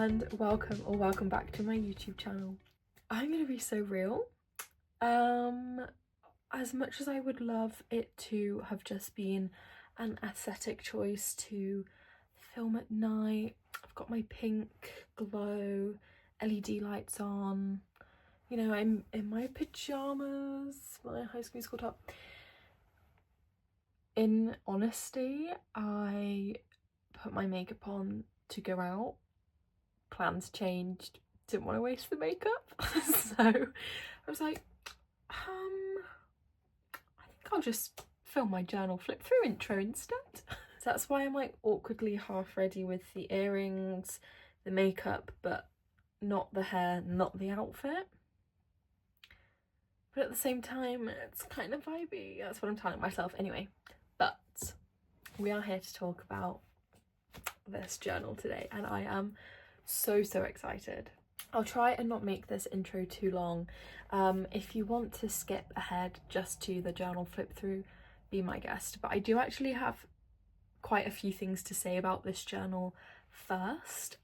and welcome back to my YouTube channel. I'm gonna be so real. As much as I would love it to have just been an aesthetic choice to film at night, I've got my pink glow LED lights on, you know, I'm in my pajamas, my High School Musical top. In honesty, I put my makeup on to go out. Plans changed, didn't want to waste the makeup. So I was like, I think I'll just film my journal flip through intro instead. So that's why I'm like awkwardly half ready with the earrings, the makeup, but not the hair, not the outfit. But at the same time, it's kind of vibey. That's what I'm telling myself anyway. But we are here to talk about this journal today, and I am so excited. I'll try and not make this intro too long. If you want to skip ahead just to the journal flip through, be my guest. But I do actually have quite a few things to say about this journal first.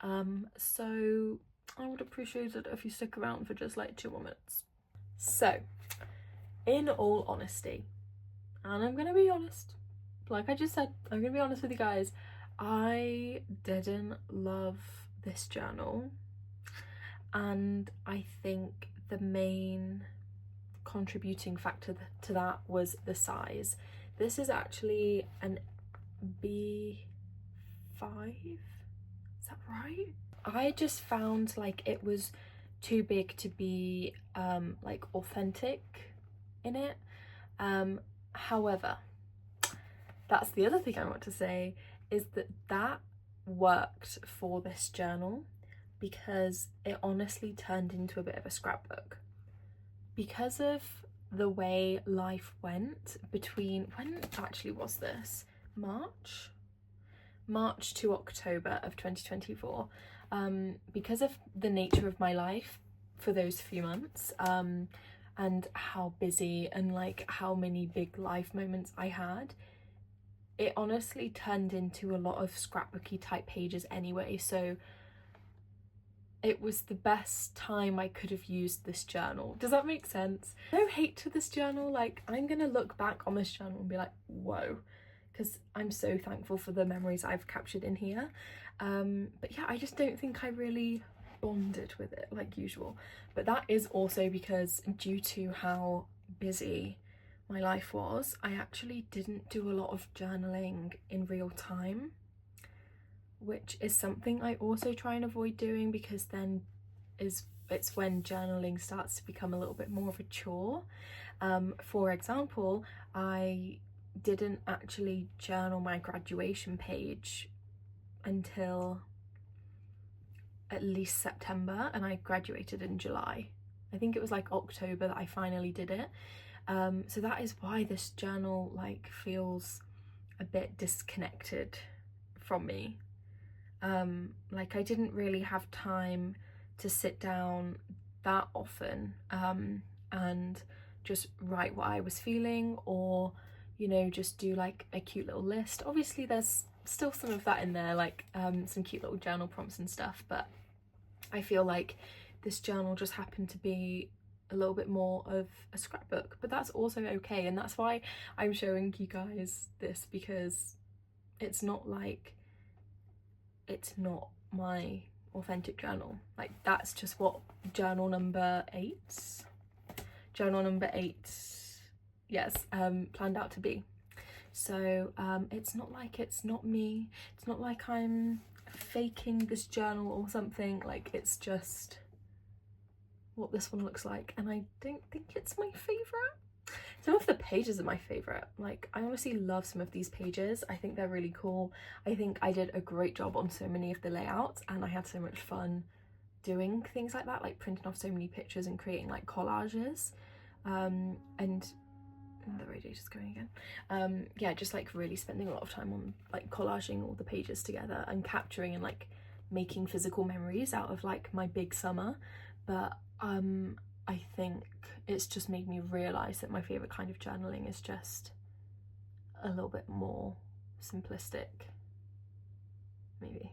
So I would appreciate it if you stick around for just like 2 more minutes. So, in all honesty, and I'm gonna be honest, like I just said, I'm gonna be honest with you guys, I didn't love this journal, and I think the main contributing factor to that was the size. This is actually an B5, is that right? I just found like it was too big to be like authentic in it. However, that's the other thing I want to say, is that worked for this journal because it honestly turned into a bit of a scrapbook. Because of the way life went between, when actually was this? March to October of 2024. Because of the nature of my life for those few months, and how busy and like how many big life moments I had, it honestly turned into a lot of scrapbooky type pages anyway, so it was the best time I could have used this journal. Does that make sense? No hate to this journal, like I'm gonna look back on this journal and be like, whoa, because I'm so thankful for the memories I've captured in here. But yeah, I just don't think I really bonded with it like usual. But that is also because due to how busy my life was, I actually didn't do a lot of journaling in real time, which is something I also try and avoid doing, because then it's when journaling starts to become a little bit more of a chore. For example, I didn't actually journal my graduation page until at least September, and I graduated in July. I think it was like October that I finally did it. So that is why this journal like feels a bit disconnected from me. Like I didn't really have time to sit down that often and just write what I was feeling, or you know, just do like a cute little list. Obviously there's still some of that in there, like some cute little journal prompts and stuff, but I feel like this journal just happened to be a little bit more of a scrapbook. But that's also okay, and that's why I'm showing you guys this, because it's not like it's not my authentic journal. Like that's just what journal number 8, yes, planned out to be. So it's not like it's not me, it's not like I'm faking this journal or something. Like it's just what this one looks like, and I don't think it's my favorite. Some of the pages are my favorite. Like I honestly love some of these pages. I think they're really cool. I think I did a great job on so many of the layouts, and I had so much fun doing things like that, like printing off so many pictures and creating like collages. And the radiator's going again. Yeah, just like really spending a lot of time on like collaging all the pages together and capturing and like making physical memories out of like my big summer. But I think it's just made me realise that my favourite kind of journaling is just a little bit more simplistic, maybe.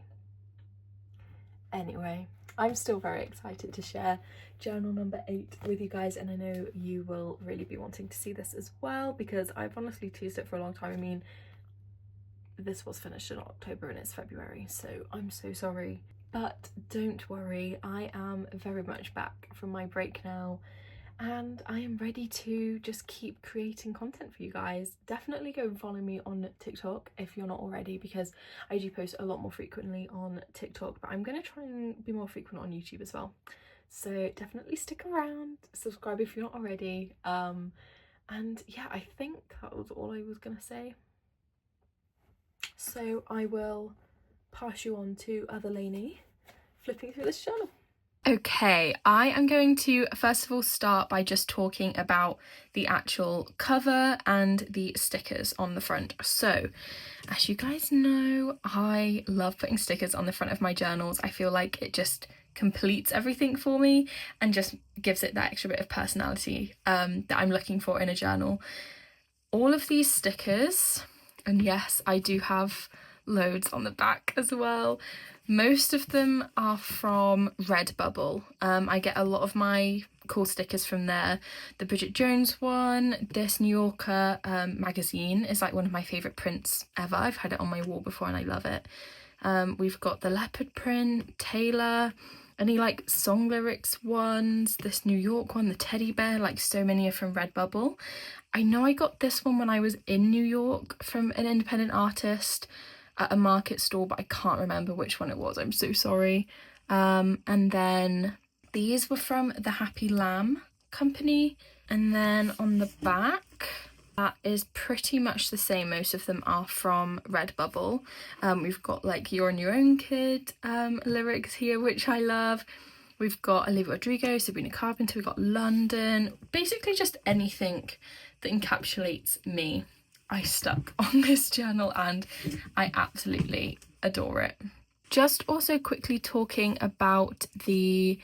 Anyway, I'm still very excited to share journal number 8 with you guys, and I know you will really be wanting to see this as well, because I've honestly teased it for a long time. I mean, this was finished in October and it's February, so I'm so sorry. But don't worry, I am very much back from my break now, and I am ready to just keep creating content for you guys. Definitely go and follow me on TikTok if you're not already, because I do post a lot more frequently on TikTok, but I'm going to try and be more frequent on YouTube as well. So definitely stick around, subscribe if you're not already. And yeah, I think that was all I was going to say. So I will pass you on to other Lainey, flipping through this journal. Okay, I am going to first of all start by just talking about the actual cover and the stickers on the front. So, as you guys know, I love putting stickers on the front of my journals. I feel like it just completes everything for me and just gives it that extra bit of personality that I'm looking for in a journal. All of these stickers, and yes, I do have loads on the back as well. Most of them are from Redbubble. I get a lot of my cool stickers from there. The Bridget Jones one, this New Yorker magazine is like one of my favourite prints ever. I've had it on my wall before and I love it. We've got the leopard print, Taylor, any like song lyrics ones, this New York one, the teddy bear, like so many are from Redbubble. I know I got this one when I was in New York from an independent artist at a market stall, but I can't remember which one it was. I'm so sorry. And then these were from the Happy Lamb company. And then on the back, that is pretty much the same. Most of them are from Redbubble. We've got like You're on Your Own Kid lyrics here, which I love. We've got Olivia Rodrigo, Sabrina Carpenter, we've got London. Basically just anything that encapsulates me. I stuck on this journal and I absolutely adore it. Just also quickly talking about the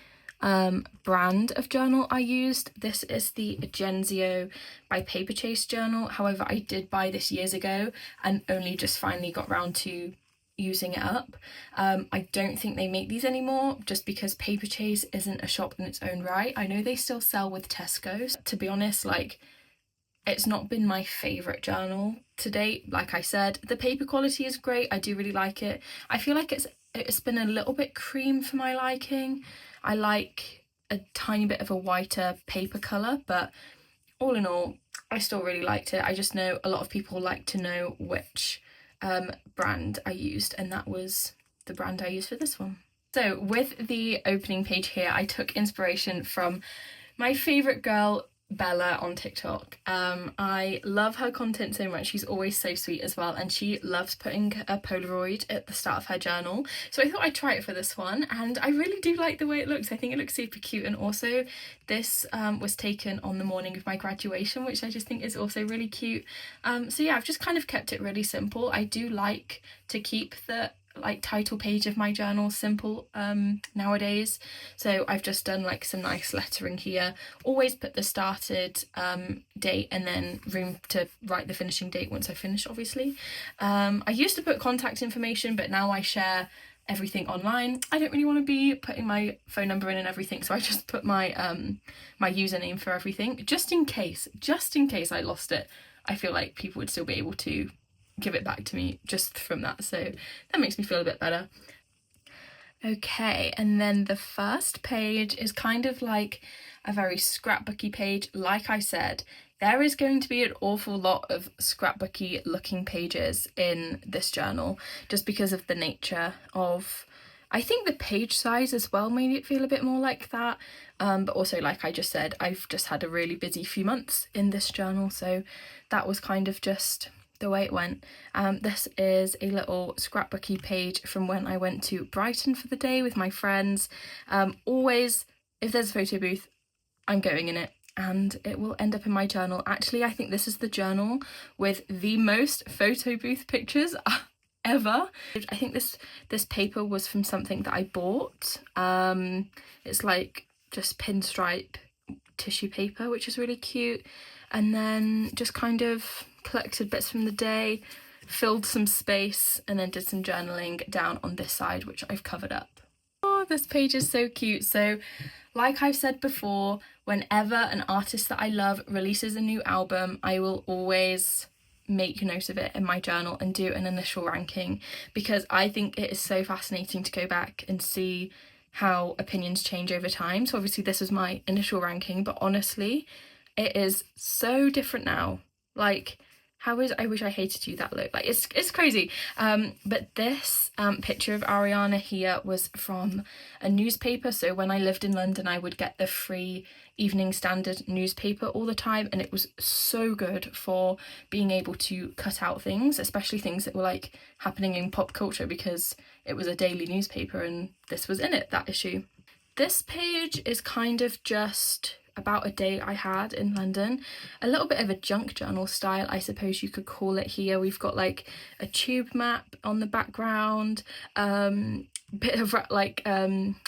brand of journal I used. This is the Agenzio by Paperchase journal. However, I did buy this years ago and only just finally got round to using it up. I don't think they make these anymore just because Paperchase isn't a shop in its own right. I know they still sell with Tesco's. To be honest, like, it's not been my favourite journal to date. Like I said, the paper quality is great. I do really like it. I feel like it's been a little bit cream for my liking. I like a tiny bit of a whiter paper colour, but all in all, I still really liked it. I just know a lot of people like to know which brand I used, and that was the brand I used for this one. So with the opening page here, I took inspiration from my favourite girl, Bella, on TikTok. I love her content so much. She's always so sweet as well, and she loves putting a Polaroid at the start of her journal, so I thought I'd try it for this one, and I really do like the way it looks. I think it looks super cute, and also this was taken on the morning of my graduation, which I just think is also really cute. So yeah, I've just kind of kept it really simple. I do like to keep the like title page of my journal simple nowadays, so I've just done like some nice lettering here. Always put the started date and then room to write the finishing date once I finish, obviously. I used to put contact information, but now I share everything online. I don't really want to be putting my phone number in and everything, so I just put my my username for everything, just in case I lost it. I feel like people would still be able to give it back to me just from that, so that makes me feel a bit better. Okay, and then the first page is kind of like a very scrapbooky page. Like I said, there is going to be an awful lot of scrapbooky looking pages in this journal just because of the nature of, I think the page size as well made it feel a bit more like that, but also, like I just said, I've just had a really busy few months in this journal, so that was kind of just the way it went. This is a little scrapbooky page from when I went to Brighton for the day with my friends. Always, if there's a photo booth, I'm going in it, and it will end up in my journal. Actually, I think this is the journal with the most photo booth pictures ever. I think this paper was from something that I bought. It's like just pinstripe tissue paper, which is really cute, and then just kind of collected bits from the day, filled some space, and then did some journaling down on this side, which I've covered up. Oh, this page is so cute. So like I've said before, whenever an artist that I love releases a new album, I will always make note of it in my journal and do an initial ranking, because I think it is so fascinating to go back and see how opinions change over time. So obviously this is my initial ranking, but honestly it is so different now. Like, I wish I hated you that look. Like, it's crazy. But this picture of Ariana here was from a newspaper. So when I lived in London, I would get the free Evening Standard newspaper all the time, and it was so good for being able to cut out things, especially things that were like happening in pop culture, because it was a daily newspaper and this was in it, that issue. This page is kind of just about a day I had in London, a little bit of a junk journal style, I suppose you could call it. Here we've got like a tube map on the background, bit of like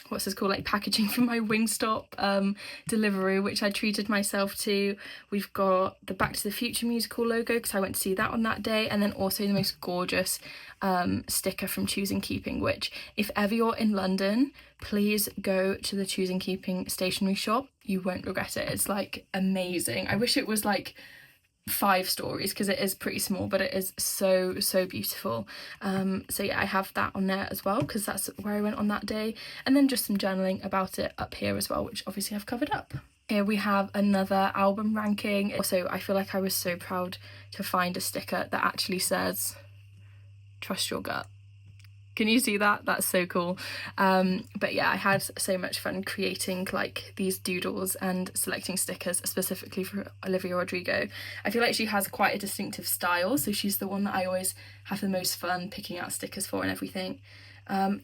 what's this called, like packaging from my Wingstop delivery, which I treated myself to. We've got the Back to the Future musical logo because I went to see that on that day, and then also the most gorgeous sticker from Choosing Keeping, which if ever you're in London, please go to the Choosing Keeping stationery shop. You won't regret it. It's like amazing. I wish it was like 5 stories because it is pretty small, but it is so beautiful. So yeah, I have that on there as well because that's where I went on that day, and then just some journaling about it up here as well, which obviously I've covered up. Here we have another album ranking. Also, I feel like I was so proud to find a sticker that actually says trust your gut. Can you see that? That's so cool. But yeah, I had so much fun creating like these doodles and selecting stickers specifically for Olivia Rodrigo. I feel like she has quite a distinctive style, so she's the one that I always have the most fun picking out stickers for and everything.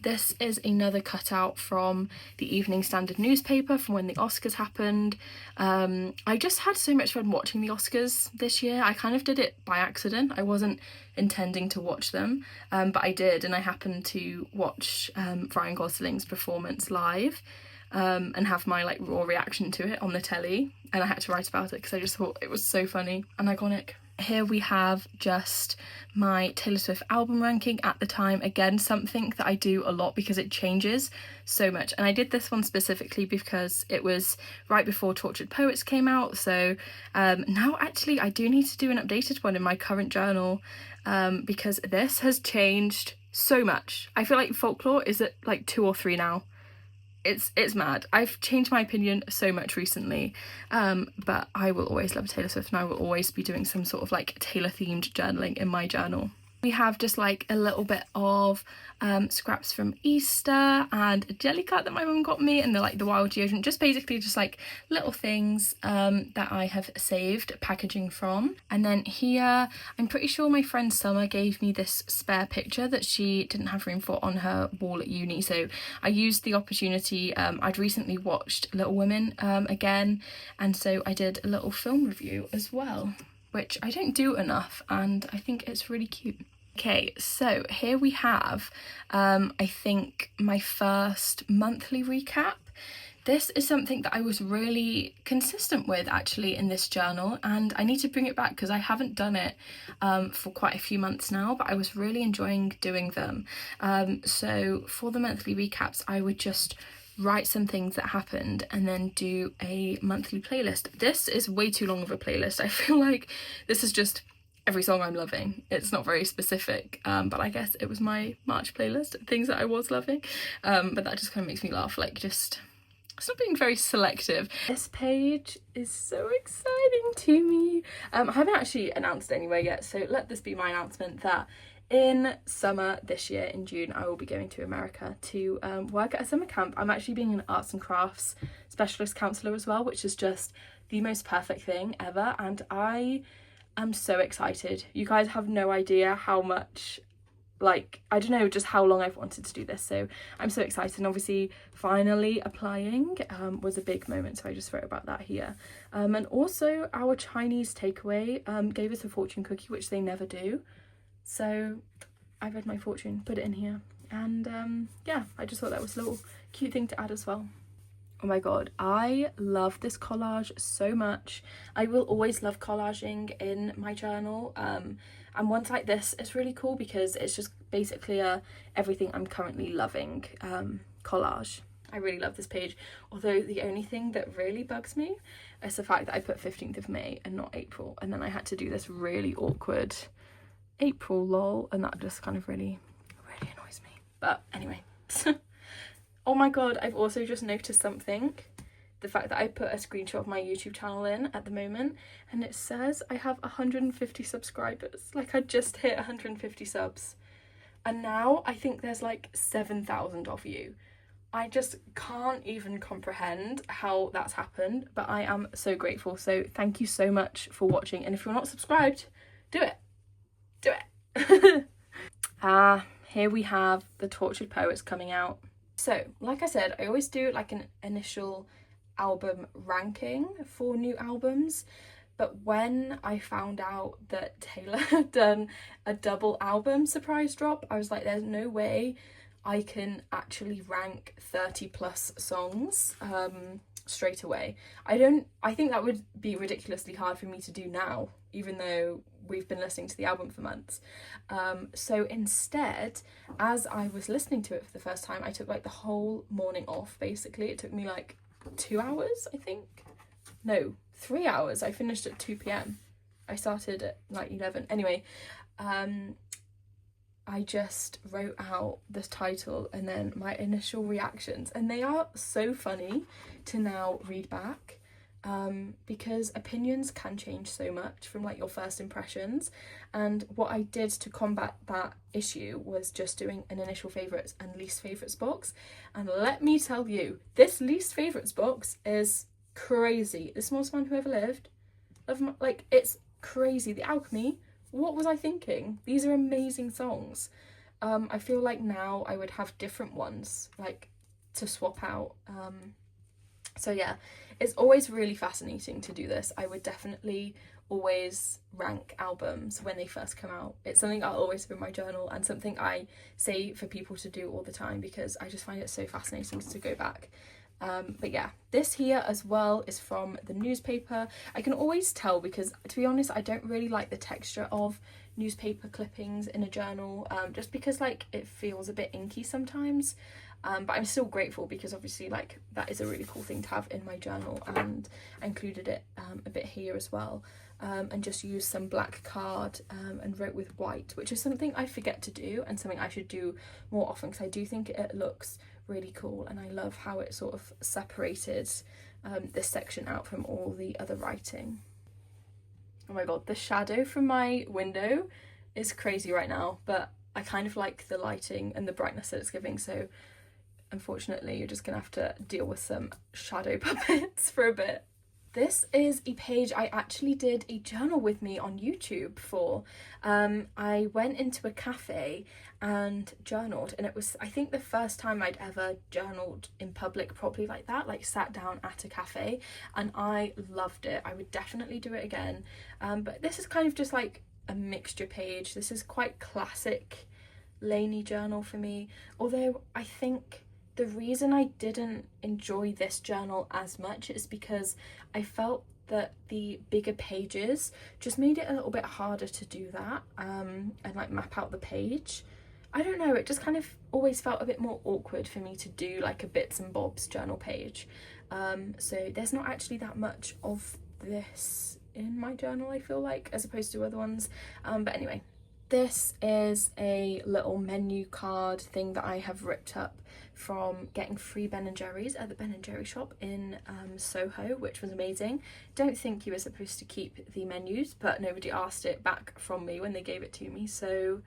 This is another cutout from the Evening Standard newspaper from when the Oscars happened. I just had so much fun watching the Oscars this year. I kind of did it by accident. I wasn't intending to watch them, but I did, and I happened to watch Ryan Gosling's performance live and have my like raw reaction to it on the telly, and I had to write about it because I just thought it was so funny and iconic. Here we have just my Taylor Swift album ranking at the time. Again, something that I do a lot because it changes so much. And I did this one specifically because it was right before Tortured Poets came out. So now actually I do need to do an updated one in my current journal because this has changed so much. I feel like Folklore is at like 2 or 3 now. It's mad. I've changed my opinion so much recently, but I will always love Taylor Swift, and I will always be doing some sort of like Taylor themed journaling in my journal. We have just like a little bit of scraps from Easter and a jelly cut that my mum got me, and the wild deodorant, just basically just like little things that I have saved packaging from. And then here, I'm pretty sure my friend Summer gave me this spare picture that she didn't have room for on her wall at uni, so I used the opportunity. I'd recently watched Little Women again, and so I did a little film review as well, which I don't do enough, and I think it's really cute. Okay, so here we have, I think, my first monthly recap. This is something that I was really consistent with actually in this journal, and I need to bring it back because I haven't done it for quite a few months now, but I was really enjoying doing them. So for the monthly recaps, I would just write some things that happened and then do a monthly playlist. This is way too long of a playlist. I feel like this is just every song I'm loving. It's not very specific, but I guess it was my March playlist, things that I was loving. But that just kind of makes me laugh, like just stop being very selective. This page is so exciting to me. I haven't actually announced anywhere yet, so let this be my announcement that in summer this year, in June, I will be going to America to work at a summer camp. I'm actually being an arts and crafts specialist counsellor as well, which is just the most perfect thing ever, and I am so excited. You guys have no idea how much, like, I don't know, just how long I've wanted to do this, so I'm so excited. And obviously finally applying was a big moment, so I just wrote about that here. And also our Chinese takeaway gave us a fortune cookie, which they never do, so I read my fortune, put it in here, and yeah, I just thought that was a little cute thing to add as well. Oh my god, I love this collage so much. I will always love collaging in my journal, and ones like this is really cool because it's just basically everything I'm currently loving Collage. I really love this page, although the only thing that really bugs me is the fact that I put 15th of May and not April, and then I had to do this really awkward April lol, and that just kind of really annoys me. But anyway. Oh my god, I've also just noticed something. The fact that I put a screenshot of my YouTube channel in at the moment, and it says I have 150 subscribers. Like, I just hit 150 subs, and now I think there's like 7,000 of you. I just can't even comprehend how that's happened, but I am so grateful. So thank you so much for watching, and if you're not subscribed, do it. Do it. Here we have the Tortured Poets coming out. So, like I said, I always do like an initial album ranking for new albums, but when I found out that Taylor had done a double album surprise drop, I was like, there's no way I can actually rank 30 plus songs straight away. I think that would be ridiculously hard for me to do now, even though we've been listening to the album for months. So instead, as I was listening to it for the first time, I took like the whole morning off, basically. It took me like 2 hours, I think. No, 3 hours. I finished at 2 p.m. I started at like 11. Anyway, I just wrote out the title and then my initial reactions, and they are so funny to now read back, because opinions can change so much from like your first impressions. And what I did to combat that issue was just doing an initial favourites and least favourites box, and let me tell you, this least favourites box is crazy. The Smallest Man Who Ever Lived, like, it's crazy. The Alchemy, what was I thinking? These are amazing songs. I feel like now I would have different ones like to swap out. So yeah, it's always really fascinating to do this. I would definitely always rank albums when they first come out. It's something I'll always have in my journal, and something I say for people to do all the time because I just find it so fascinating to go back. But yeah, this here as well is from the newspaper. I can always tell because, to be honest, I don't really like the texture of newspaper clippings in a journal, just because like it feels a bit inky sometimes. But I'm still grateful because obviously like that is a really cool thing to have in my journal, and I included it a bit here as well, and just used some black card and wrote with white, which is something I forget to do and something I should do more often because I do think it looks really cool, and I love how it sort of separated this section out from all the other writing. Oh my god, the shadow from my window is crazy right now, but I kind of like the lighting and the brightness that it's giving, so unfortunately you're just gonna have to deal with some shadow puppets for a bit. This is a page I actually did a journal with me on YouTube for. I went into a cafe and journaled, and it was, I think, the first time I'd ever journaled in public properly like that, like sat down at a cafe, and I loved it. I would definitely do it again. But this is kind of just like a mixture page. This is quite classic Lainey journal for me, although I think the reason I didn't enjoy this journal as much is because I felt that the bigger pages just made it a little bit harder to do that, and like map out the page. I don't know, it just kind of always felt a bit more awkward for me to do like a bits and bobs journal page. So there's not actually that much of this in my journal, I feel like, as opposed to other ones. But anyway, this is a little menu card thing that I have ripped up from getting free Ben & Jerry's at the Ben & Jerry shop in Soho, which was amazing. Don't think you were supposed to keep the menus, but nobody asked it back from me when they gave it to me, so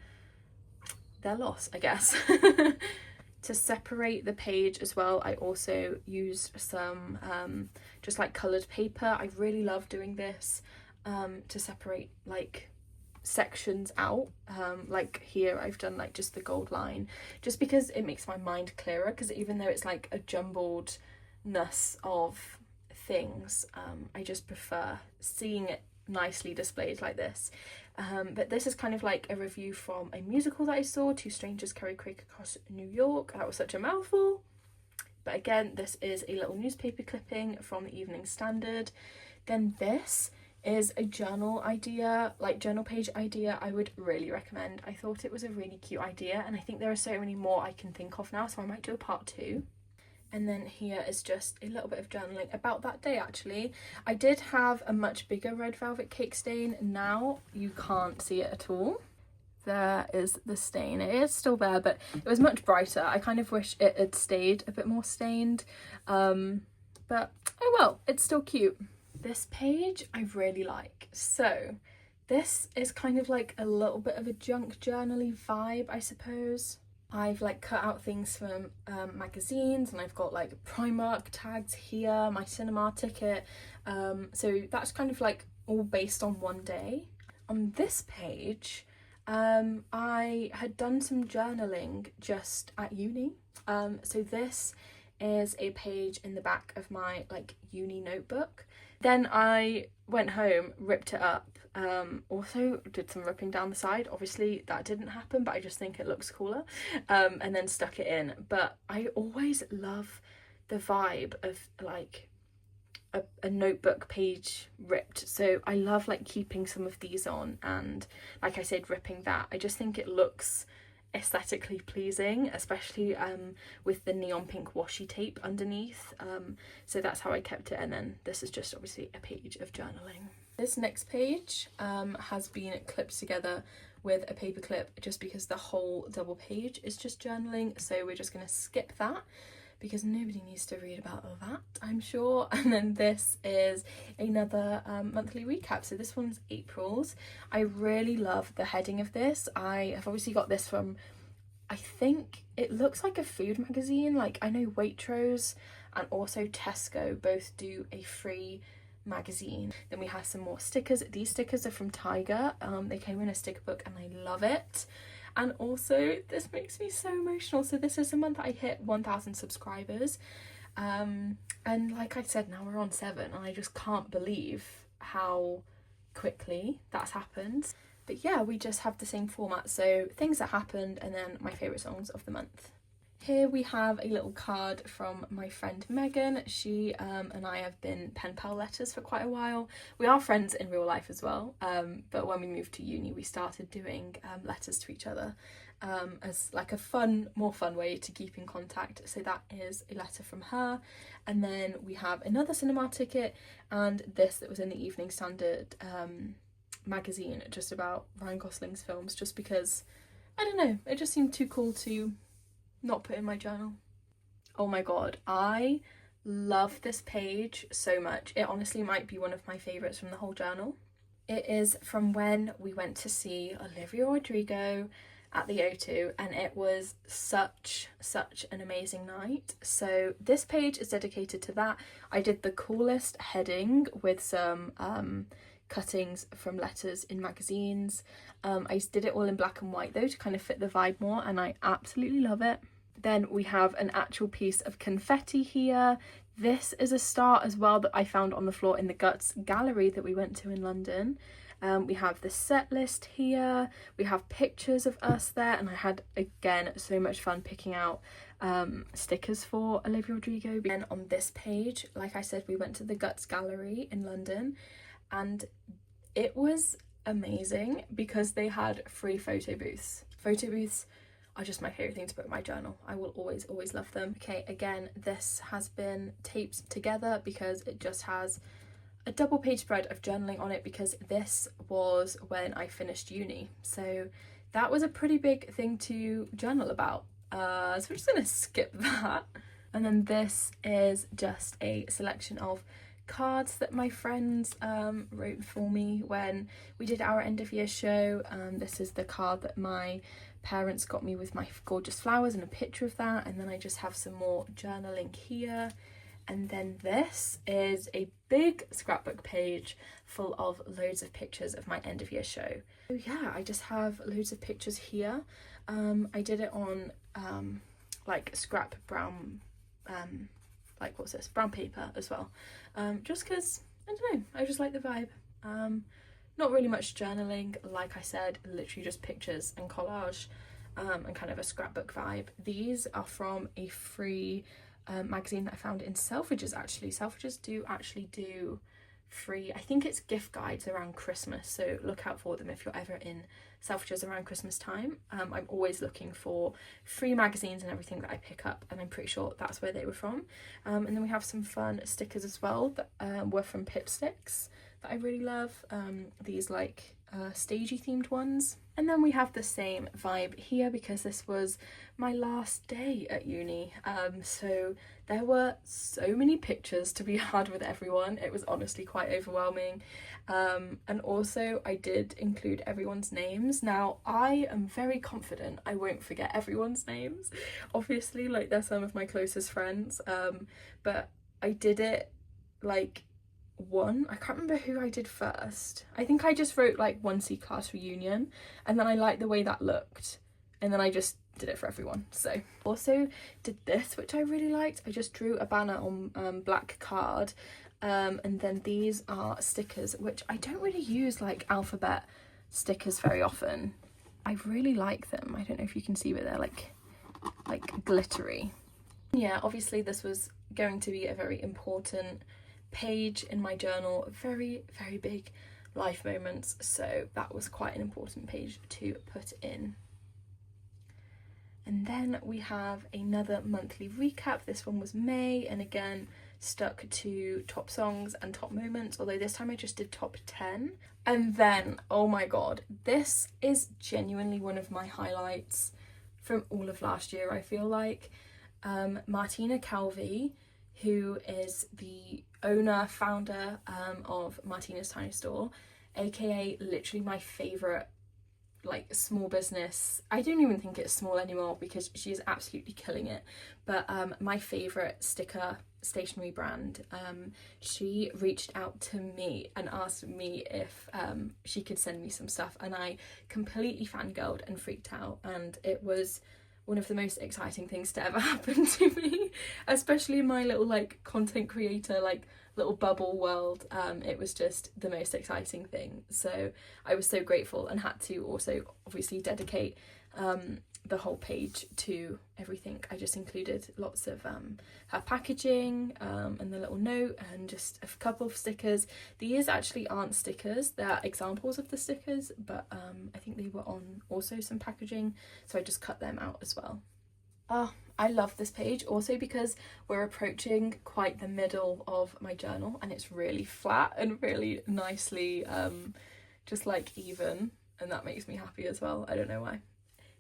their loss, I guess. To separate the page as well, I also used some just like coloured paper. I really love doing this to separate like sections out, like here I've done like just the gold line, just because it makes my mind clearer, because even though it's like a jumbledness of things, I just prefer seeing it nicely displayed like this. But this is kind of like a review from a musical that I saw, Two Strangers Carry Craig Across New York. That was such a mouthful, but again, this is a little newspaper clipping from the Evening Standard. Then this is a journal idea, like journal page idea, I would really recommend. I thought it was a really cute idea, and I think there are so many more I can think of now, so I might do a part 2. And then here is just a little bit of journaling about that day. Actually, I did have a much bigger red velvet cake stain. Now you can't see it at all. There is the stain. It is still there, but it was much brighter. I kind of wish it had stayed a bit more stained, but oh well, it's still cute. This page I really like. So this is kind of like a little bit of a junk journaly vibe, I suppose. I've like cut out things from magazines, and I've got like Primark tags here, my cinema ticket, so that's kind of like all based on one day. On this page, I had done some journaling just at uni, so this is a page in the back of my like uni notebook. Then I went home, ripped it up, also did some ripping down the side. Obviously that didn't happen, but I just think it looks cooler, and then stuck it in. But I always love the vibe of like a notebook page ripped, so I love like keeping some of these on, and like I said, ripping that. I just think it looks aesthetically pleasing, especially with the neon pink washi tape underneath, so that's how I kept it. And then this is just obviously a page of journaling. This next page has been clipped together with a paper clip just because the whole double page is just journaling, so we're just going to skip that because nobody needs to read about all that, I'm sure. And then this is another monthly recap. So this one's April's. I really love the heading of this. I have obviously got this from, I think it looks like a food magazine. Like I know Waitrose and also Tesco both do a free magazine. Then we have some more stickers. These stickers are from Tiger. They came in a sticker book and I love it. And also this makes me so emotional. So this is the month I hit 1,000 subscribers, and like I said, now we're on 7, and I just can't believe how quickly that's happened. But yeah, we just have the same format, so things that happened and then my favourite songs of the month. Here we have a little card from my friend Megan. She and I have been pen pal letters for quite a while. We are friends in real life as well, but when we moved to uni we started doing letters to each other as like a more fun way to keep in contact. So that is a letter from her. And then we have another cinema ticket and this that was in the Evening Standard magazine just about Ryan Gosling's films, just because, I don't know, it just seemed too cool to not put in my journal. Oh my god, I love this page so much. It honestly might be one of my favourites from the whole journal. It is from when we went to see Olivia Rodrigo at the O2, and it was such an amazing night. So this page is dedicated to that. I did the coolest heading with some cuttings from letters in magazines. I did it all in black and white though to kind of fit the vibe more, and I absolutely love it. Then we have an actual piece of confetti here. This is a star as well that I found on the floor in the Guts gallery that we went to in London. We have the set list here. We have pictures of us there, and I had again so much fun picking out stickers for Olivia Rodrigo. And on this page, like I said, we went to the Guts gallery in London, and it was amazing because they had free photo booths. Photo booths are just my favourite thing to put in my journal. I will always love them. Okay, again, this has been taped together because it just has a double page spread of journaling on it, because this was when I finished uni. So that was a pretty big thing to journal about. So we're just gonna skip that. And then this is just a selection of cards that my friends wrote for me when we did our end of year show. This is the card that my parents got me with my gorgeous flowers and a picture of that. And then I just have some more journaling here. And then this is a big scrapbook page full of loads of pictures of my end of year show. So yeah, I just have loads of pictures here. I did it on like scrap brown, like what's this, brown paper as well, just because, I don't know, I just like the vibe. Not really much journaling, like I said, literally just pictures and collage, and kind of a scrapbook vibe. These are from a free magazine that I found in Selfridges actually. Selfridges do actually do free, I think it's gift guides around Christmas, so look out for them if you're ever in Selfridges around Christmas time. I'm always looking for free magazines and everything that I pick up, and I'm pretty sure that's where they were from. And then we have some fun stickers as well that were from Pipsticks that I really love. These like stagey themed ones. And then we have the same vibe here because this was my last day at uni, so there were so many pictures to be had with everyone. It was honestly quite overwhelming, and also I did include everyone's names. Now I am very confident I won't forget everyone's names, obviously, like they're some of my closest friends, but I did it like I can't remember who I did first. I think I just wrote like 1C class reunion, and then I liked the way that looked, and then I just did it for everyone. So also did this, which I really liked. I just drew a banner on black card, and then these are stickers, which I don't really use like alphabet stickers very often. I really like them. I don't know if you can see, but they're like glittery. Yeah, obviously this was going to be a very important page in my journal, very big life moments, so that was quite an important page to put in. And then we have another monthly recap. This one was May, and again stuck to top songs and top moments, although this time I just did top 10. And then, oh my god, this is genuinely one of my highlights from all of last year, I feel like. Martina Calvi, who is the founder of Martina's Tiny Store, aka literally my favourite like small business. I don't even think it's small anymore because she is absolutely killing it, but my favourite sticker stationery brand, she reached out to me and asked me if she could send me some stuff, and I completely fangirled and freaked out, and it was one of the most exciting things to ever happen to me, especially in my little like content creator like little bubble world. It was just the most exciting thing, so I was so grateful and had to also obviously dedicate the whole page to everything. I just included lots of her packaging and the little note and just a couple of stickers. These actually aren't stickers, they're examples of the stickers, but I think they were on also some packaging, so I just cut them out as well. I love this page also because we're approaching quite the middle of my journal, and it's really flat and really nicely just like even, and that makes me happy as well. I don't know why.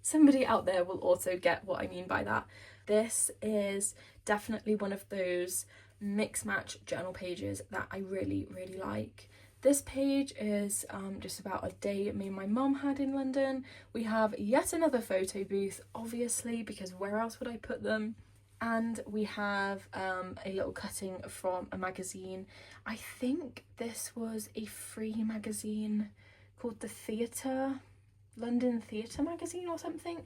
Somebody out there will also get what I mean by that. This is definitely one of those mix match journal pages that I really like. This page is just about a day me and my mum had in London. We have yet another photo booth, obviously, because where else would I put them? And we have a little cutting from a magazine. I think this was a free magazine called the London Theatre magazine or something.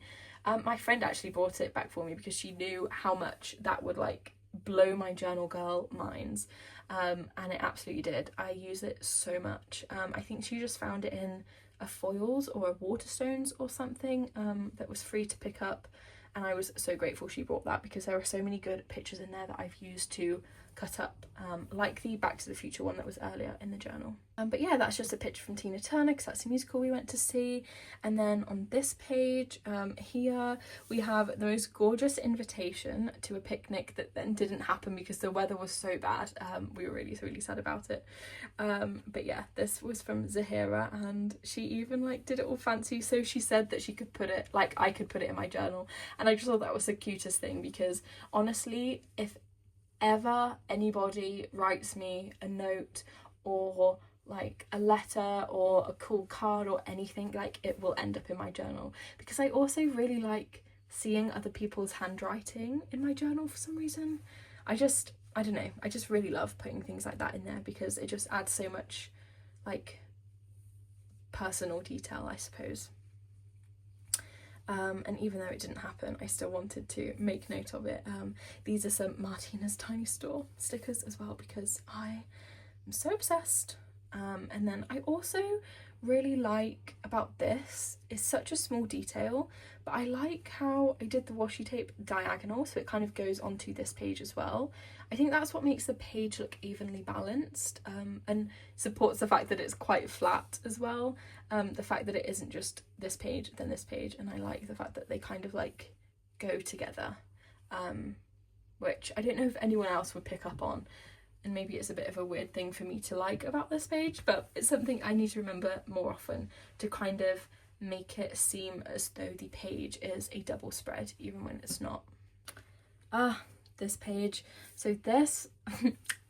My friend actually bought it back for me because she knew how much that would like blow my journal girl minds, and it absolutely did. I use it so much. I think she just found it in a foils or a Waterstones or something that was free to pick up, and I was so grateful she bought that because there are so many good pictures in there that I've used to cut up, like the Back to the Future one that was earlier in the journal. But yeah, that's just a picture from Tina Turner because that's a musical we went to see. And then on this page here we have the most gorgeous invitation to a picnic that then didn't happen because the weather was so bad. We were really sad about it, but yeah, this was from Zahira, and she even like did it all fancy, so she said that she could put it, like I could put it in my journal, and I just thought that was the cutest thing because honestly, if ever anybody writes me a note or like a letter or a cool card or anything, like it will end up in my journal, because I also really like seeing other people's handwriting in my journal for some reason. I don't know, I just really love putting things like that in there because it just adds so much like personal detail, I suppose. And even though it didn't happen, I still wanted to make note of it. These are some Martina's Tiny Store stickers as well because I am so obsessed. And then I also really like about this is such a small detail, but I like how I did the washi tape diagonal, so it kind of goes onto this page as well. I think that's what makes the page look evenly balanced, and supports the fact that it's quite flat as well. The fact that it isn't just this page then this page, and I like the fact that they kind of like go together, which I don't know if anyone else would pick up on, and maybe it's a bit of a weird thing for me to like about this page, but it's something I need to remember more often to kind of make it seem as though the page is a double spread even when it's not. This page. So this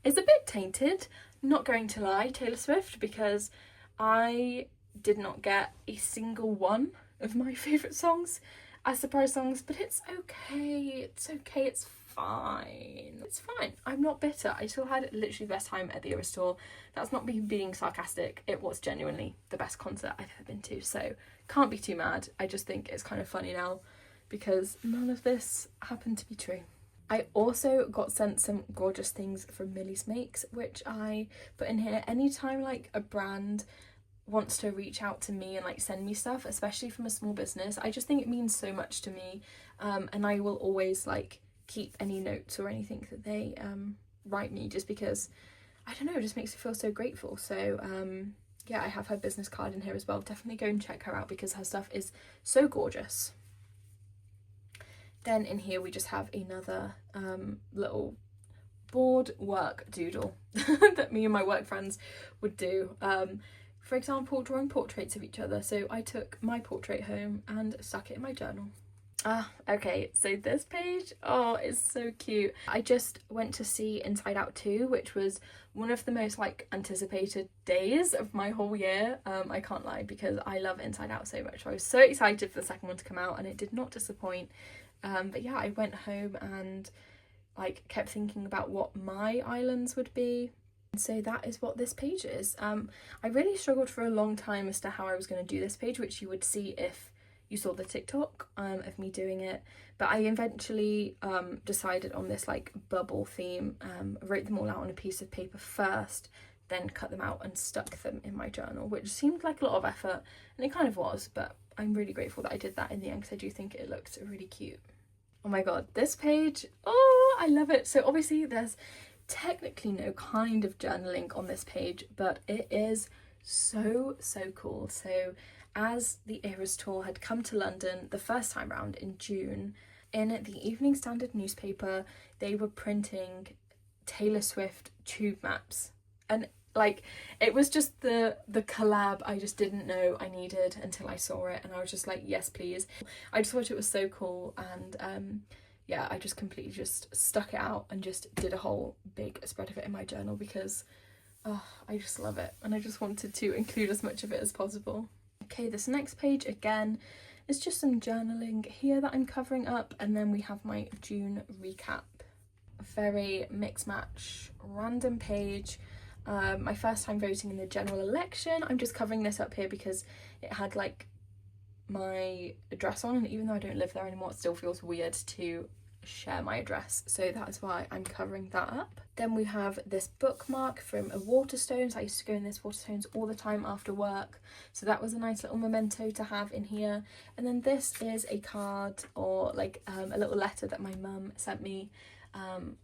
is a bit tainted, not going to lie, Taylor Swift, because I did not get a single one of my favourite songs as surprise songs, but it's okay, it's fine. It's fine. I'm not bitter. I still had literally the best time at the Eras tour. That's not me being sarcastic. It was genuinely the best concert I've ever been to, so can't be too mad. I just think it's kind of funny now because none of this happened to be true. I also got sent some gorgeous things from Millie's Makes, which I put in here. Anytime like a brand wants to reach out to me and like send me stuff, especially from a small business, I just think it means so much to me, and I will always like keep any notes or anything that they write me, just because I don't know, it just makes me feel so grateful. So yeah, I have her business card in here as well. Definitely go and check her out because her stuff is so gorgeous. Then in here we just have another little board work doodle that me and my work friends would do. For example, drawing portraits of each other. So I took my portrait home and stuck it in my journal. Okay, so this page, oh, it's so cute. I just went to see Inside Out 2, which was one of the most like anticipated days of my whole year. I can't lie, because I love Inside Out so much. I was so excited for the second one to come out and it did not disappoint. But yeah, I went home and like kept thinking about what my islands would be. And so that is what this page is. I really struggled for a long time as to how I was going to do this page, which you would see if you saw the TikTok of me doing it, but I eventually decided on this like bubble theme. I wrote them all out on a piece of paper first, then cut them out and stuck them in my journal, which seemed like a lot of effort, and it kind of was, but I'm really grateful that I did that in the end because I do think it looked really cute. Oh my god, this page, oh, I love it. So obviously there's technically no kind of journaling on this page, but it is so cool. So as the Eras tour had come to London the first time round in June, in the Evening Standard newspaper they were printing Taylor Swift tube maps, and like it was just the collab I just didn't know I needed until I saw it, and I was just like, yes please. I just thought it was so cool, and yeah, I just completely just stuck it out and just did a whole big spread of it in my journal because I just love it and I just wanted to include as much of it as possible. Okay, this next page again is just some journaling here that I'm covering up, and then we have my June recap. A very mix match random page. My first time voting in the general election. I'm just covering this up here because it had like my address on, and even though I don't live there anymore, it still feels weird to share my address, so that is why I'm covering that up. Then we have this bookmark from a Waterstones. I used to go in this Waterstones all the time after work, so that was a nice little memento to have in here. And then this is a card, or like a little letter that my mum sent me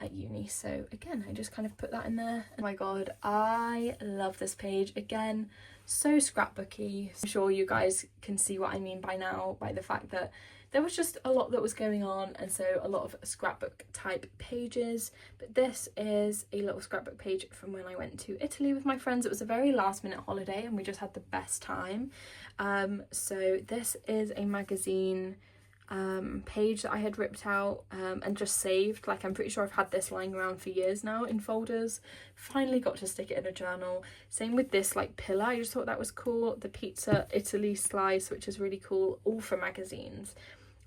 at uni, so again I just kind of put that in there. Oh my god, I love this page. Again, so scrapbooky. I'm sure you guys can see what I mean by now, by the fact that there was just a lot that was going on, and so a lot of scrapbook type pages. But this is a little scrapbook page from when I went to Italy with my friends. It was a very last minute holiday and we just had the best time. So this is a magazine page that I had ripped out and just saved. Like, I'm pretty sure I've had this lying around for years now in folders. Finally got to stick it in a journal. Same with this like pillar, I just thought that was cool. The Pizza Italy slice, which is really cool, all for magazines.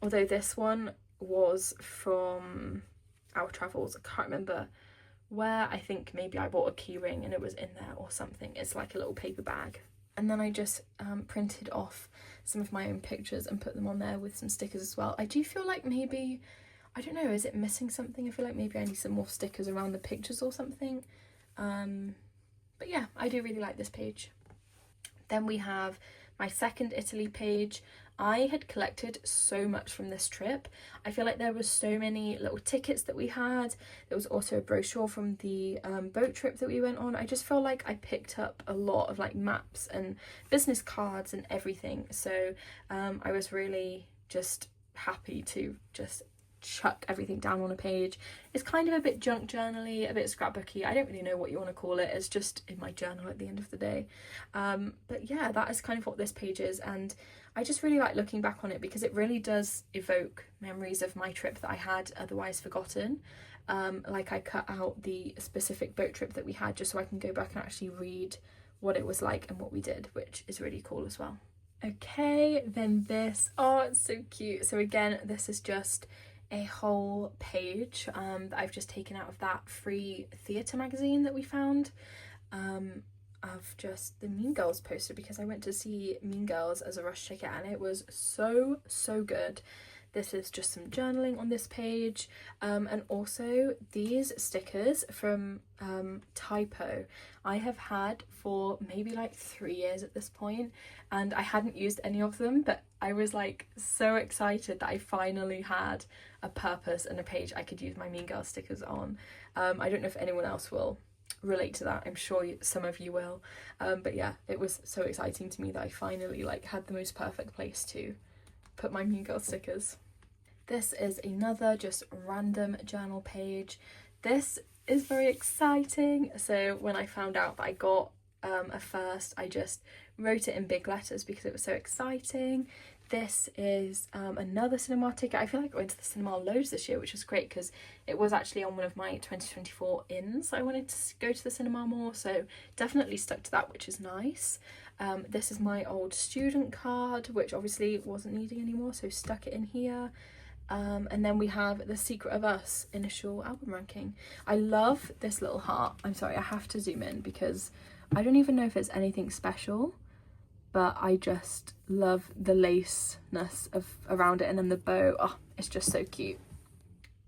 Although this one was from our travels. I can't remember where. I think maybe I bought a key ring and it was in there or something. It's like a little paper bag. And then I just printed off some of my own pictures and put them on there with some stickers as well. I do feel like maybe, I don't know, is it missing something? I feel like maybe I need some more stickers around the pictures or something. But yeah, I do really like this page. Then we have my second Italy page. I had collected so much from this trip. I feel like there was so many little tickets that we had. There was also a brochure from the boat trip that we went on. I just feel like I picked up a lot of like maps and business cards and everything. So I was really just happy to just chuck everything down on a page. It's kind of a bit junk journal-y, a bit scrapbooky. I don't really know what you want to call it. It's just in my journal at the end of the day. But yeah, that is kind of what this page is, and I just really like looking back on it because it really does evoke memories of my trip that I had otherwise forgotten. Like I cut out the specific boat trip that we had just so I can go back and actually read what it was like and what we did, which is really cool as well. Okay, then this, oh, it's so cute. So again, this is just a whole page that I've just taken out of that free theatre magazine that we found, of just the Mean Girls poster, because I went to see Mean Girls as a rush ticket and it was so good. This is just some journaling on this page, and also these stickers from Typo I have had for maybe like 3 years at this point, and I hadn't used any of them, but I was like so excited that I finally had a purpose and a page I could use my Mean Girls stickers on. I don't know if anyone else will relate to that. I'm sure some of you will, but yeah, it was so exciting to me that I finally like had the most perfect place to put my Mean Girls stickers. This is another just random journal page. This is very exciting. So when I found out that I got a first, I just wrote it in big letters because it was so exciting. This is another cinema ticket. I feel like I went to the cinema loads this year, which was great because it was actually on one of my 2024 ins. I wanted to go to the cinema more, so definitely stuck to that, which is nice. This is my old student card, which obviously wasn't needing anymore, so stuck it in here. And then we have The Secret of Us initial album ranking. I love this little heart. I'm sorry, I have to zoom in because I don't even know if it's anything special, but I just love the laceness of around it, and then the bow. Oh, it's just so cute.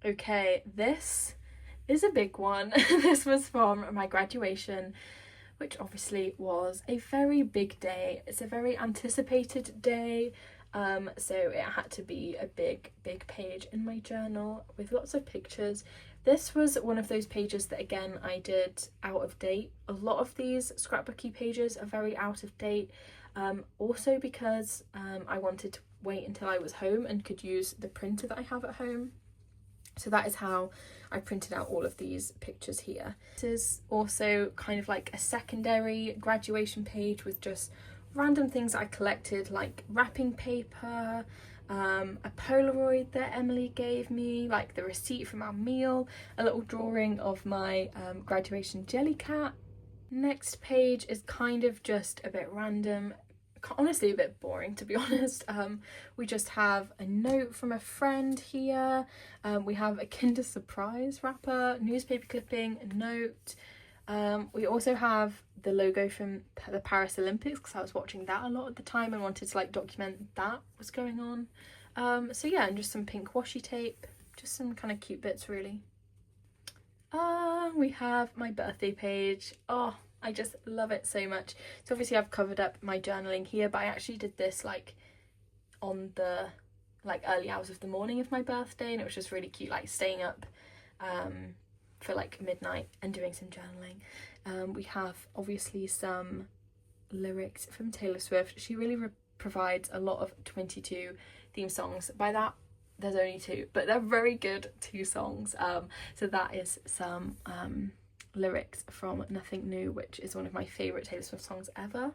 Okay, this is a big one. This was from my graduation, which obviously was a very big day. It's a very anticipated day. So it had to be a big page in my journal with lots of pictures. This was one of those pages that, again, I did out of date. A lot of these scrapbooky pages are very out of date, also because I wanted to wait until I was home and could use the printer that I have at home. So that is how I printed out all of these pictures here. This is also kind of like a secondary graduation page with just random things I collected, like wrapping paper, a Polaroid that Emily gave me, like the receipt from our meal, a little drawing of my graduation jelly cat. Next page is kind of just a bit random, honestly a bit boring to be honest. We just have a note from a friend here, we have a Kinder Surprise wrapper, newspaper clipping, a note. We also have the logo from the Paris Olympics because I was watching that a lot at the time and wanted to like document that was going on. So yeah, and just some pink washi tape, just some kind of cute bits really. We have my birthday page. Oh, I just love it so much. So obviously I've covered up my journaling here, but I actually did this like on the like early hours of the morning of my birthday, and it was just really cute, like staying up for like midnight and doing some journaling. We have obviously some lyrics from Taylor Swift. She really provides a lot of 22 theme songs. By that there's only 2, but they're very good 2 songs. So that is some lyrics from Nothing New, which is one of my favourite Taylor Swift songs ever.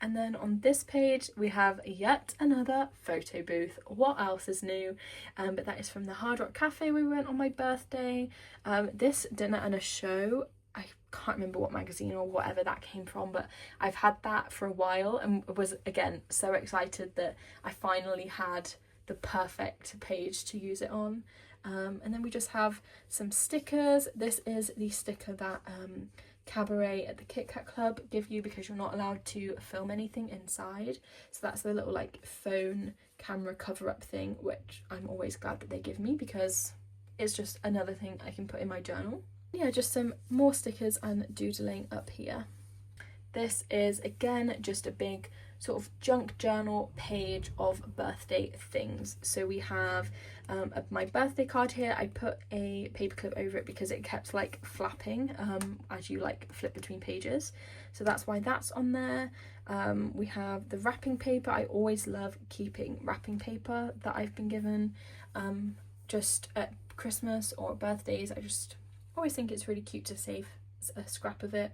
And then on this page we have yet another photo booth. What else is new? But that is from the Hard Rock Cafe we went on my birthday. This dinner and a show, I can't remember what magazine or whatever that came from, but I've had that for a while and was again so excited that I finally had the perfect page to use it on. And then we just have some stickers. This is the sticker that Cabaret at the Kit Kat Club give you because you're not allowed to film anything inside. So that's the little like phone camera cover up thing, which I'm always glad that they give me because it's just another thing I can put in my journal. Yeah, just some more stickers and doodling up here. This is again just a big sort of junk journal page of birthday things. So we have my birthday card here. I put a paperclip over it because it kept like flapping as you like flip between pages, so that's why that's on there. We have the wrapping paper. I always love keeping wrapping paper that I've been given just at Christmas or birthdays. I just always think it's really cute to save a scrap of it.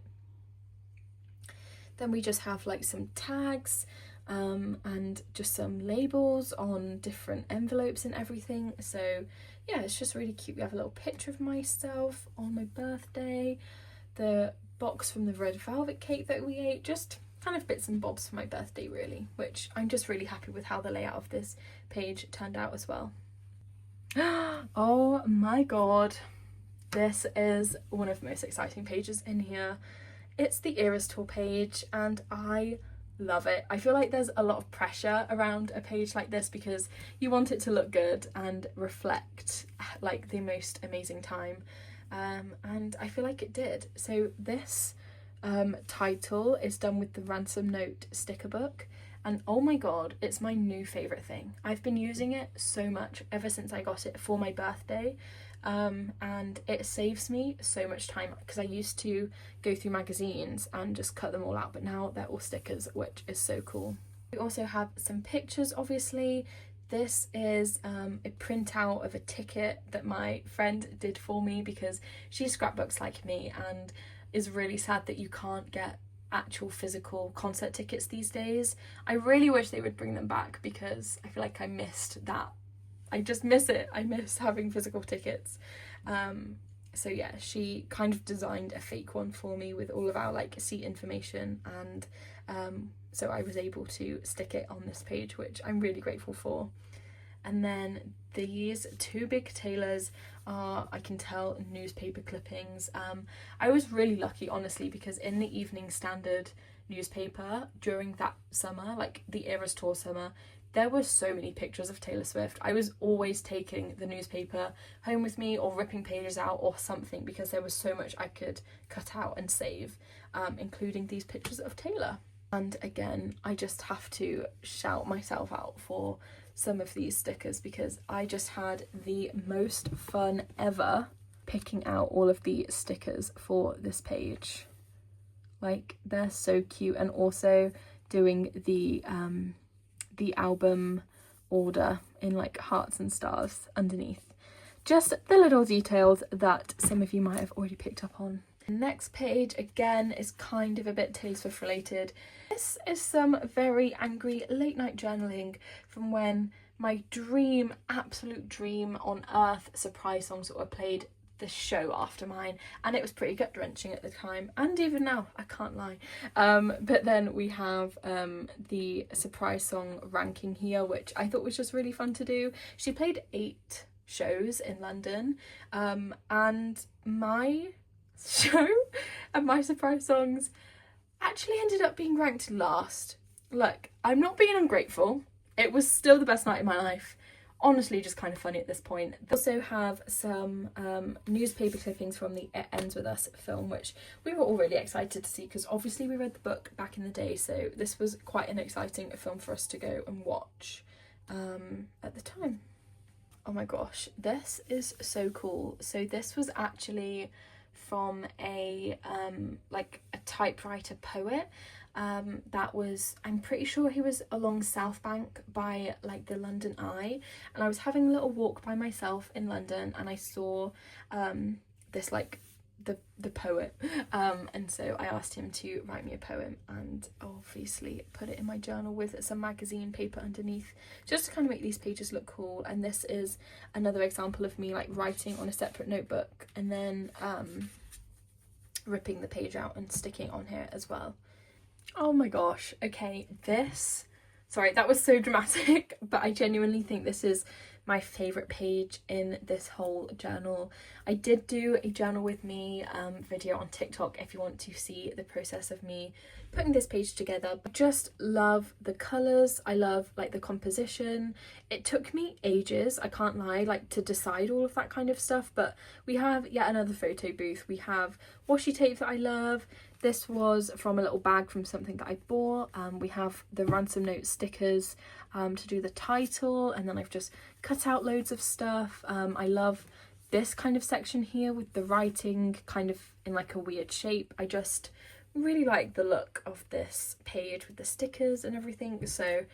Then we just have like some tags and just some labels on different envelopes and everything. So yeah, it's just really cute. We have a little picture of myself on my birthday, the box from the red velvet cake that we ate, just kind of bits and bobs for my birthday really, which I'm just really happy with how the layout of this page turned out as well. Oh my god, this is one of the most exciting pages in here. It's the Eras Tour page and I love it. I feel like there's a lot of pressure around a page like this because you want it to look good and reflect like the most amazing time, and I feel like it did. So this title is done with the Ransom Note sticker book, and oh my god, it's my new favourite thing. I've been using it so much ever since I got it for my birthday. And it saves me so much time because I used to go through magazines and just cut them all out, but now they're all stickers, which is so cool. We also have some pictures, obviously. This is a printout of a ticket that my friend did for me because she scrapbooks like me and is really sad that you can't get actual physical concert tickets these days. I really wish they would bring them back because I feel like I missed that. I just miss it. I miss having physical tickets. So yeah, she kind of designed a fake one for me with all of our like seat information, and so I was able to stick it on this page, which I'm really grateful for. And then these two big tailors are, I can tell, newspaper clippings. I was really lucky, honestly, because in the Evening Standard newspaper during that summer, like the Eras Tour summer, there were so many pictures of Taylor Swift. I was always taking the newspaper home with me or ripping pages out or something because there was so much I could cut out and save, including these pictures of Taylor. And again, I just have to shout myself out for some of these stickers because I just had the most fun ever picking out all of the stickers for this page. Like, they're so cute, and also doing the album order in like hearts and stars underneath. Just the little details that some of you might have already picked up on. The next page again is kind of a bit Taylor Swift related. This is some very angry late night journaling from when my dream, absolute dream on earth surprise songs that were played the show after mine, and it was pretty gut wrenching at the time, and even now, I can't lie. But then we have the surprise song ranking here, which I thought was just really fun to do. She played 8 shows in London, and my show and my surprise songs actually ended up being ranked last. Look, I'm not being ungrateful. It was still the best night of my life. Honestly, just kind of funny at this point. We also have some newspaper clippings from the It Ends With Us film, which we were all really excited to see because obviously we read the book back in the day, so this was quite an exciting film for us to go and watch at the time. Oh my gosh, this is so cool. So this was actually from a like a typewriter poet. That was, I'm pretty sure he was along South Bank by like the London Eye, and I was having a little walk by myself in London and I saw this like the poet, and so I asked him to write me a poem and obviously put it in my journal with some magazine paper underneath just to kind of make these pages look cool. And this is another example of me like writing on a separate notebook and then ripping the page out and sticking it on here as well. Oh my gosh, okay, sorry, that was so dramatic, but I genuinely think this is my favourite page in this whole journal. I did do a journal with me video on TikTok if you want to see the process of me putting this page together. I just love the colours, I love like the composition. It took me ages, I can't lie, like to decide all of that kind of stuff, but we have yet another photo booth. We have washi tape that I love, This was from a little bag from something that I bought. We have the ransom note stickers to do the title, and then I've just cut out loads of stuff. I love this kind of section here with the writing kind of in like a weird shape. I just really like the look of this page with the stickers and everything. So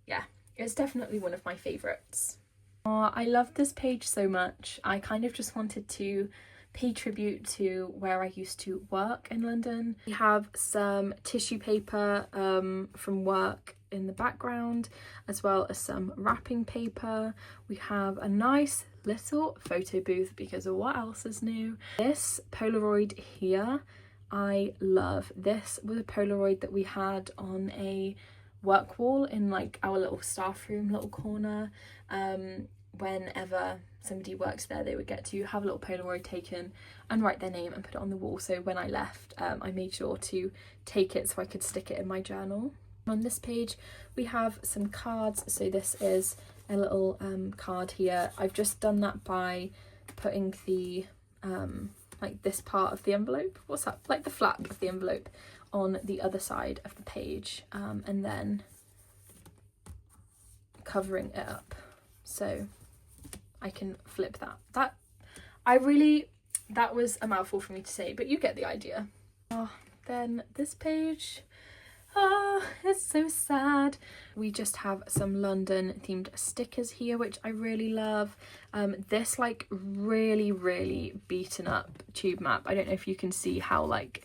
yeah, it's definitely one of my favourites. I love this page so much. I kind of just wanted to pay tribute to where I used to work in London. We have some tissue paper from work in the background, as well as some wrapping paper. We have a nice little photo booth because what else is new? This Polaroid here, I love. This was a Polaroid that we had on a work wall in like our little staff room little corner. Whenever somebody works there, they would get to have a little Polaroid taken and write their name and put it on the wall. So when I left, I made sure to take it so I could stick it in my journal. On this page we have some cards. So this is a little card here. I've just done that by putting the like this part of the envelope, what's that, like the flap of the envelope, on the other side of the page, and then covering it up so I can flip that. That was a mouthful for me to say, but you get the idea. Then this page, it's so sad. We just have some London themed stickers here, which I really love. This like really beaten up tube map, I don't know if you can see how like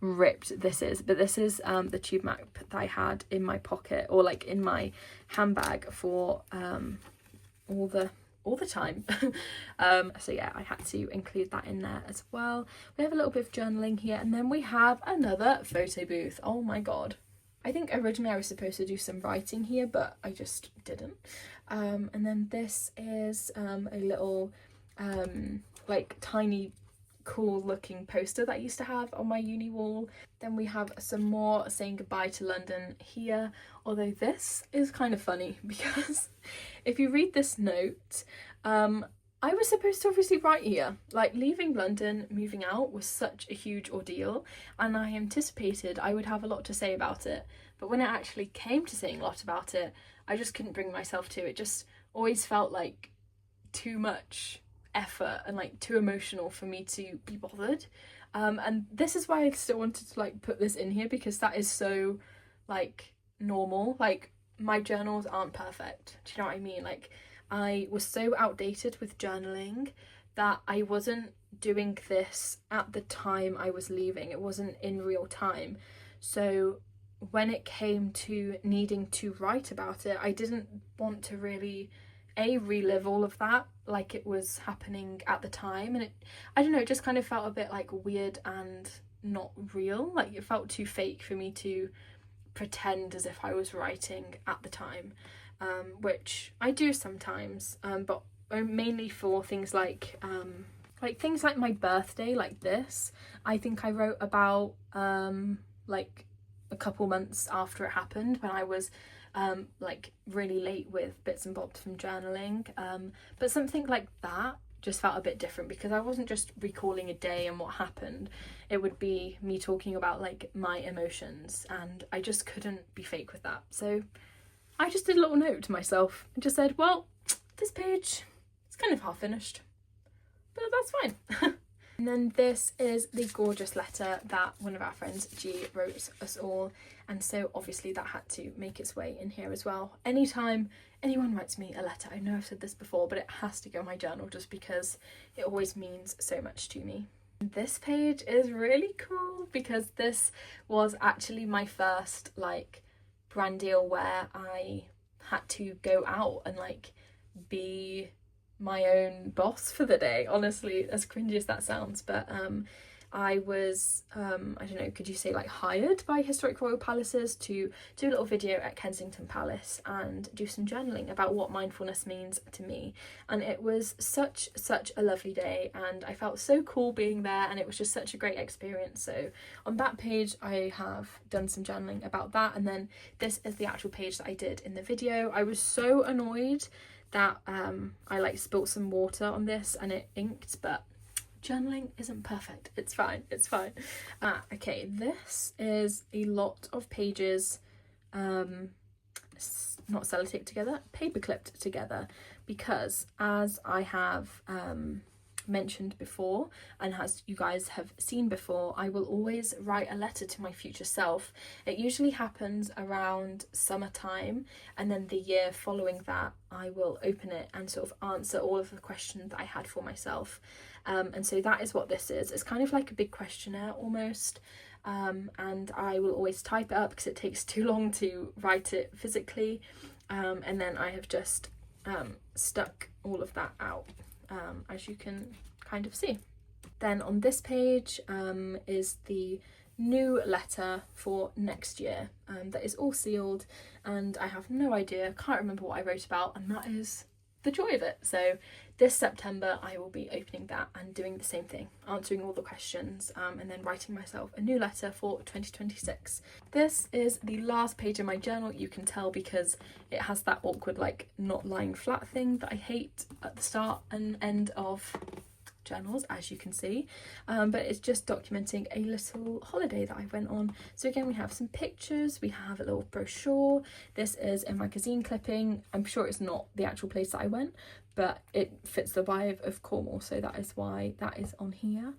ripped this is, but this is the tube map that I had in my pocket, or like in my handbag for all the time. So yeah, I had to include that in there as well. We have a little bit of journaling here, and then we have another photo booth. Oh my god, I think originally I was supposed to do some writing here, but I just didn't. And then this is a little like tiny cool looking poster that I used to have on my uni wall. Then we have some more saying goodbye to London here, although this is kind of funny because if you read this note, I was supposed to obviously write here. Like, leaving London, moving out was such a huge ordeal, and I anticipated I would have a lot to say about it, but when it actually came to saying a lot about it, I just couldn't bring myself to. It just always felt like too much effort and like too emotional for me to be bothered, and this is why I still wanted to like put this in here, because that is so like normal. Like, my journals aren't perfect, do you know what I mean? Like, I was so outdated with journaling that I wasn't doing this at the time I was leaving. It wasn't in real time, so when it came to needing to write about it, I didn't want to really relive all of that like it was happening at the time, and I don't know, it just kind of felt a bit like weird and not real. Like, it felt too fake for me to pretend as if I was writing at the time, which I do sometimes, but mainly for things like my birthday, like this. I think I wrote about like a couple months after it happened, when I was like really late with bits and bobs from journaling, but something like that just felt a bit different because I wasn't just recalling a day and what happened. It would be me talking about like my emotions, and I just couldn't be fake with that. So I just did a little note to myself and just said, well, this page is kind of half finished, but that's fine. And then this is the gorgeous letter that one of our friends, G, wrote us all. And so obviously that had to make its way in here as well. Anytime anyone writes me a letter, I know I've said this before, but it has to go in my journal just because it always means so much to me. This page is really cool because this was actually my first like brand deal where I had to go out and like be my own boss for the day. Honestly, as cringy as that sounds, but I was I don't know, could you say like hired by Historic Royal Palaces to do a little video at Kensington Palace and do some journaling about what mindfulness means to me. And it was such a lovely day, and I felt so cool being there, and it was just such a great experience. So on that page I have done some journaling about that, and then this is the actual page that I did in the video. I was so annoyed that I like spilt some water on this and it inked, but journaling isn't perfect. It's fine, it's fine. Okay, this is a lot of pages, not sellotaped together, paper clipped together, because as I have mentioned before, and as you guys have seen before, I will always write a letter to my future self. It usually happens around summertime, and then the year following that I will open it and sort of answer all of the questions that I had for myself. And so that is what this is. It's kind of like a big questionnaire almost. And I will always type it up because it takes too long to write it physically. And then I have just stuck all of that out, as you can kind of see. Then on this page is the new letter for next year that is all sealed, and I have no idea, can't remember what I wrote about, and that is the joy of it. So this September I will be opening that and doing the same thing, answering all the questions, and then writing myself a new letter for 2026. This is the last page of my journal. You can tell because it has that awkward like not lying flat thing that I hate at the start and end of journals, as you can see, but it's just documenting a little holiday that I went on. So again, we have some pictures, we have a little brochure. This is a magazine clipping. I'm sure it's not the actual place that I went, but it fits the vibe of Cornwall, so that is why that is on here,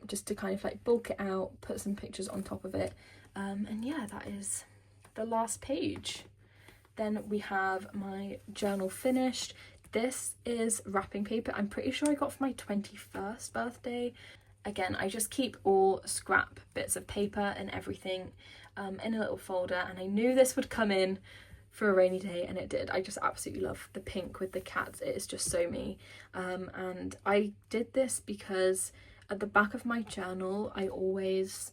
just to kind of like bulk it out, put some pictures on top of it, and yeah, that is the last page. Then we have my journal finished. This is wrapping paper. I'm pretty sure I got for my 21st birthday. Again, I just keep all scrap bits of paper and everything in a little folder, and I knew this would come in for a rainy day, and it did. I just absolutely love the pink with the cats. It is just so me. And I did this because at the back of my journal I always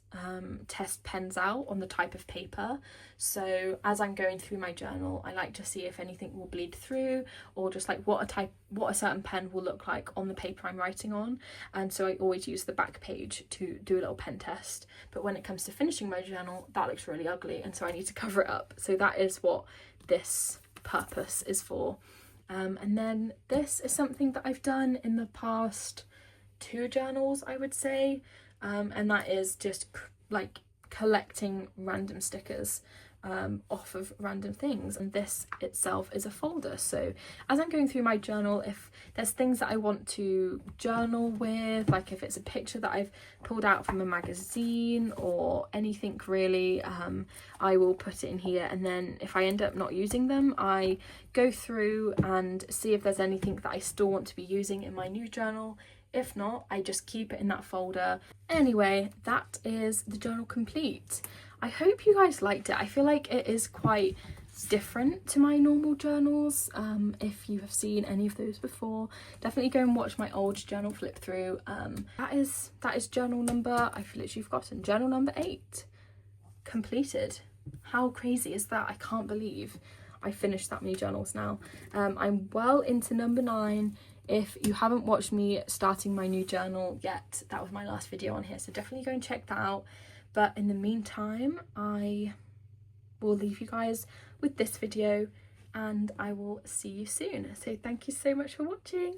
test pens out on the type of paper. So as I'm going through my journal, I like to see if anything will bleed through, or just like what a certain pen will look like on the paper I'm writing on. And so I always use the back page to do a little pen test. But when it comes to finishing my journal, that looks really ugly, and so I need to cover it up. So that is what this purpose is for. And then this is something that I've done in the past 2 journals, I would say, and that is just like collecting random stickers off of random things, and this itself is a folder. So as I'm going through my journal, if there's things that I want to journal with, like if it's a picture that I've pulled out from a magazine or anything really, I will put it in here, and then if I end up not using them, I go through and see if there's anything that I still want to be using in my new journal. If not, I just keep it in that folder. Anyway, that is the journal complete. I hope you guys liked it. I feel like it is quite different to my normal journals. If you have seen any of those before, definitely go and watch my old journal flip through. That is journal number, I've literally forgotten, journal number 8 completed. How crazy is that? I can't believe I finished that many journals now. I'm well into number 9. If you haven't watched me starting my new journal yet, that was my last video on here, so definitely go and check that out. But in the meantime, I will leave you guys with this video, and I will see you soon. So thank you so much for watching.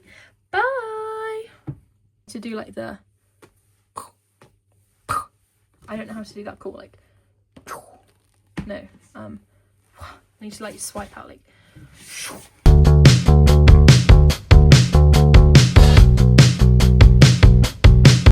Bye! To do like the... I don't know how to do that call, like... No, I need to like swipe out like...